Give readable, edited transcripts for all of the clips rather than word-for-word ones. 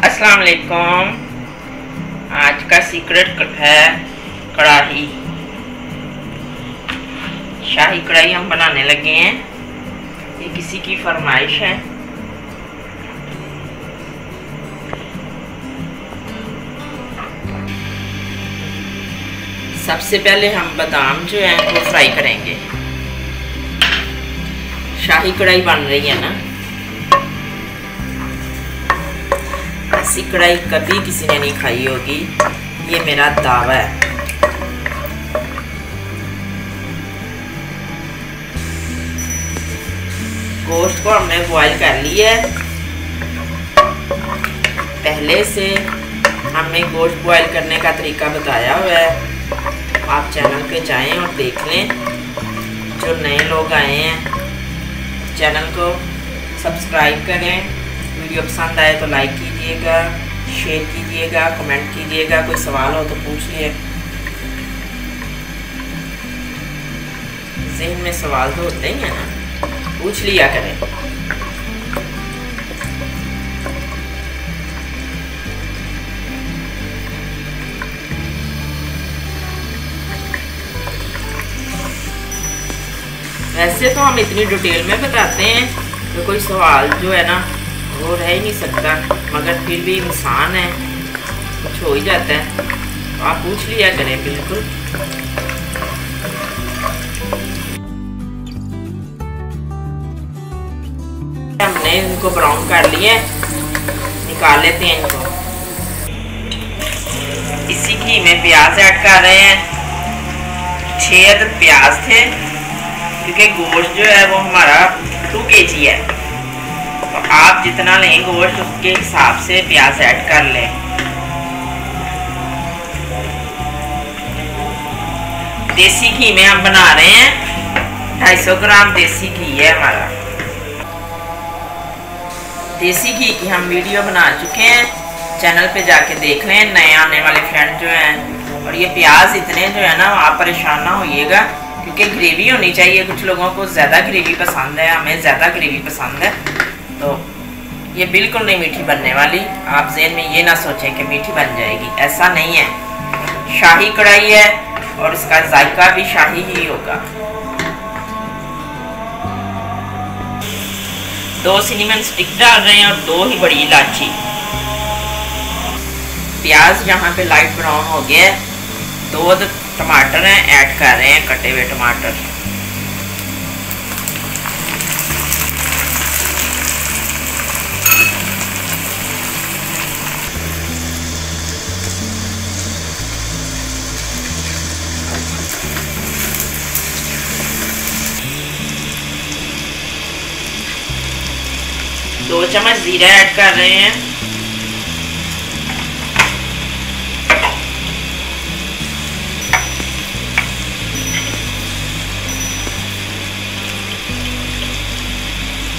अस्सलाम वालेकुम। आज का सीक्रेट है कढ़ाई, शाही कढ़ाई हम बनाने लगे हैं। ये किसी की फरमाइश है। सबसे पहले हम बादाम जो है वो फ्राई करेंगे। शाही कढ़ाई बन रही है ना, ऐसी कढ़ाई कभी किसी ने नहीं खाई होगी, ये मेरा दावा है। गोश्त को हमने बॉईल कर लिया है। पहले से हमने गोश्त बॉईल करने का तरीका बताया हुआ है, आप चैनल पे जाएं और देख लें। जो नए लोग आए हैं चैनल को सब्सक्राइब करें। वीडियो पसंद आए तो लाइक कीजिएगा, शेयर कीजिएगा, कमेंट कीजिएगा। कोई सवाल हो तो पूछ लिए। ज़हन में सवाल तो होते ही है ना, पूछ लिया करें। वैसे तो हम इतनी डिटेल में बताते हैं तो कोई सवाल जो है ना वो रह ही नहीं सकता, मगर फिर भी इंसान है, कुछ हो ही जाता है, तो आप पूछ लिया करें। बिल्कुल हमने इनको ब्राउन कर लिया, निकाल लेते हैं इनको। इसी घी में प्याज ऐड कर रहे हैं। 6 अदद प्याज थे, क्योंकि गोश्त जो है वो हमारा 2 kg है, तो आप जितना लें गोश्त उसके हिसाब से प्याज ऐड कर लें। देसी घी में हम बना रहे हैं। 250 ग्राम देसी घी है हमारा। देसी घी की हम वीडियो बना चुके हैं, चैनल पे जाके देख लें, नए आने वाले फ्रेंड जो हैं। और ये प्याज इतने जो है ना आप परेशान ना होइएगा, क्योंकि ग्रेवी होनी चाहिए। कुछ लोगों को ज़्यादा ग्रेवी पसंद है, हमें ज़्यादा ग्रेवी पसंद है, तो ये बिल्कुल नहीं मीठी बनने वाली। आप ज़हन में ये ना सोचें कि मीठी बन जाएगी, ऐसा नहीं है। शाही कढ़ाई है और इसका जायका भी शाही ही होगा। 2 सिनेमन स्टिक डाल रहे हैं और 2 ही बड़ी इलायची। प्याज यहाँ पे लाइट ब्राउन हो गया है। 2 टमाटर हैं, ऐड कर रहे हैं कटे हुए टमाटर। दो चम्मच जीरा ऐड कर रहे हैं।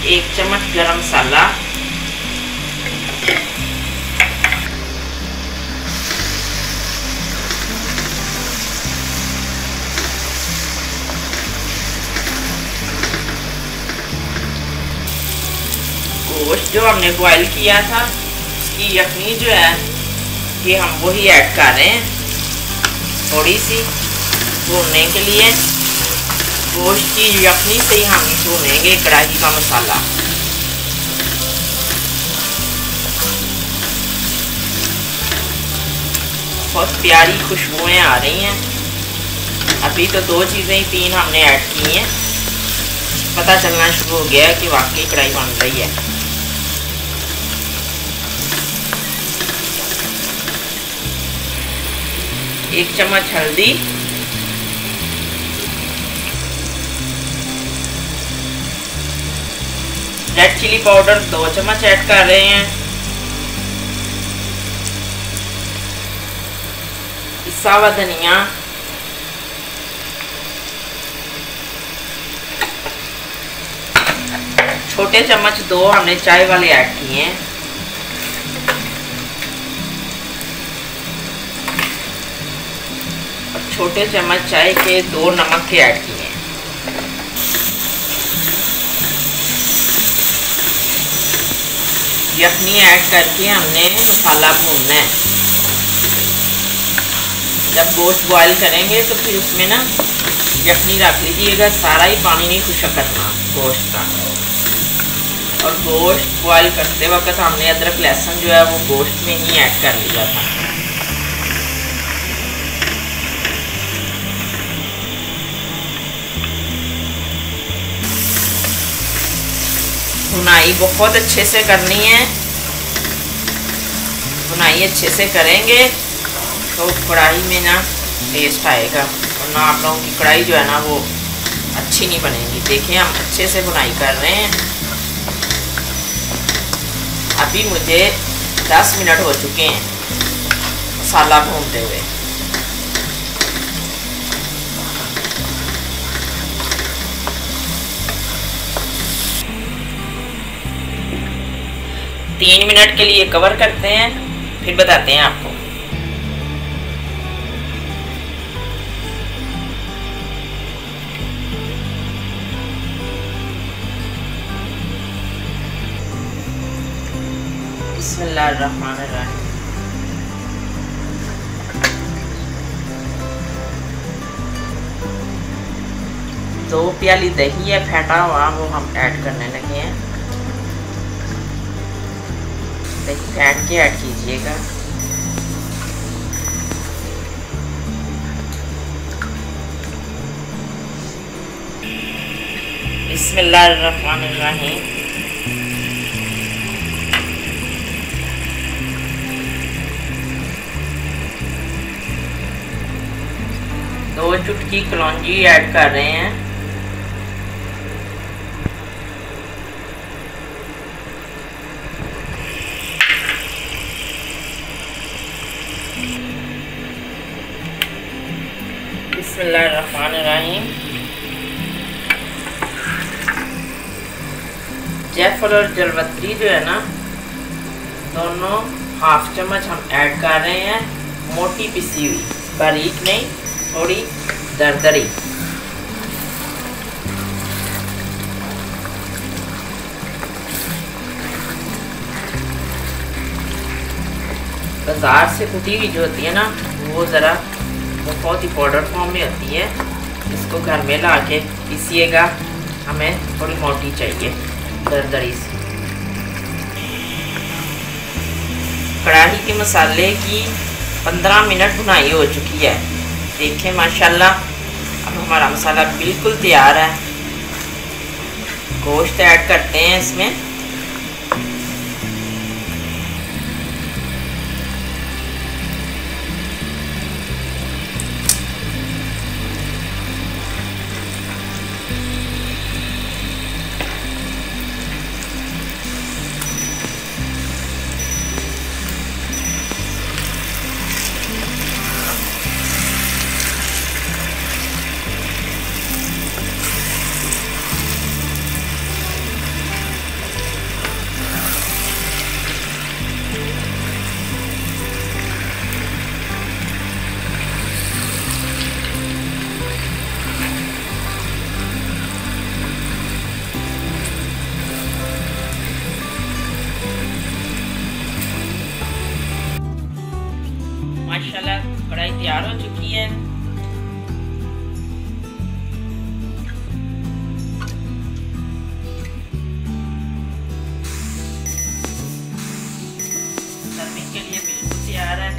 एक चम्मच गरम मसाला, गोश्त जो हमने बॉईल किया था उसकी यखनी जो है कि हम वही ऐड कर रहे हैं, थोड़ी सी भूनने के लिए। गोश्त की यखनी से ही हम भूनेंगे कढ़ाई का मसाला। बहुत प्यारी खुशबुएं आ रही हैं। अभी तो 2 चीज़ें ही 3 हमने ऐड की हैं, पता चलना शुरू हो गया कि वाकई कढ़ाई बन रही है। एक चम्मच हल्दी, रेड चिली पाउडर 2 चम्मच ऐड कर रहे हैं। पिसा हुआ धनिया, छोटे चम्मच 2 हमने चाय वाले ऐड किए हैं। और छोटे चम्मच चाय के 2 नमक के ऐड किए हैं। यखनी ऐड करके हमने मसाला भूनना है। जब गोश्त बॉईल करेंगे तो फिर उसमें ना यखनी रख लीजिएगा, सारा ही पानी नहीं खुशक करना गोश्त का। और गोश्त बॉईल करते वक्त हमने अदरक लहसुन जो है वो गोश्त में ही ऐड कर लिया था। भुनाई बहुत अच्छे से करनी है। भुनाई अच्छे से करेंगे तो कढ़ाई में ना टेस्ट आएगा, वरना आप लोगों की कढ़ाई जो है ना वो अच्छी नहीं बनेगी। देखिए हम अच्छे से भुनाई कर रहे हैं। अभी मुझे 10 मिनट हो चुके हैं मसाला भूनते हुए। तीन मिनट के लिए कवर करते हैं, फिर बताते हैं आपको। बिस्मिल्लाहिर्रहमानिर्रहीम। दो प्याली दही है फेंटा हुआ, वो हम ऐड करने लगे हैं। दही फेंट के ऐड कीजिएगा। बिस्मिल्लाहिर्रहमानिर्रहीम। दो चुटकी कलौंजी ऐड कर रहे हैं। बिस्मिल्लाहिर्रहमानिर्रहीम। जायफल और जलवत्री जो है ना दोनों हाफ चम्मच हम ऐड कर रहे हैं। मोटी पिसी हुई, बारीक नहीं, थोड़ी दरदरी। बाजार से कुटी हुई जो होती है ना वो ज़रा बहुत ही पाउडर फॉर्म में होती है। इसको घर में ला के पीसिएगा। हमें थोड़ी मोटी चाहिए, दरदरी से। कढ़ाई के मसाले की 15 मिनट भुनाई हो चुकी है। देखें माशाल्लाह, अब हमारा मसाला बिल्कुल तैयार है। गोश्त ऐड करते हैं इसमें। माशाल्लाह कढ़ाई तैयार हो चुकी है। सर्विंग के लिए बिल्कुल तैयार है।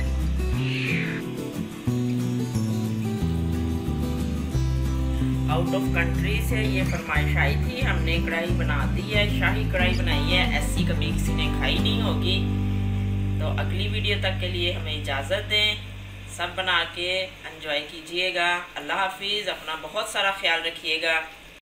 आउट ऑफ कंट्री से ये फरमाइश आई थी, हमने कढ़ाई बना दी है। शाही कढ़ाई बनाई है, ऐसी कभी किसी ने खाई नहीं होगी। तो अगली वीडियो तक के लिए हमें इजाज़त दें। सब बना के एंजॉय कीजिएगा। अल्लाह हाफिज़। अपना बहुत सारा ख्याल रखिएगा।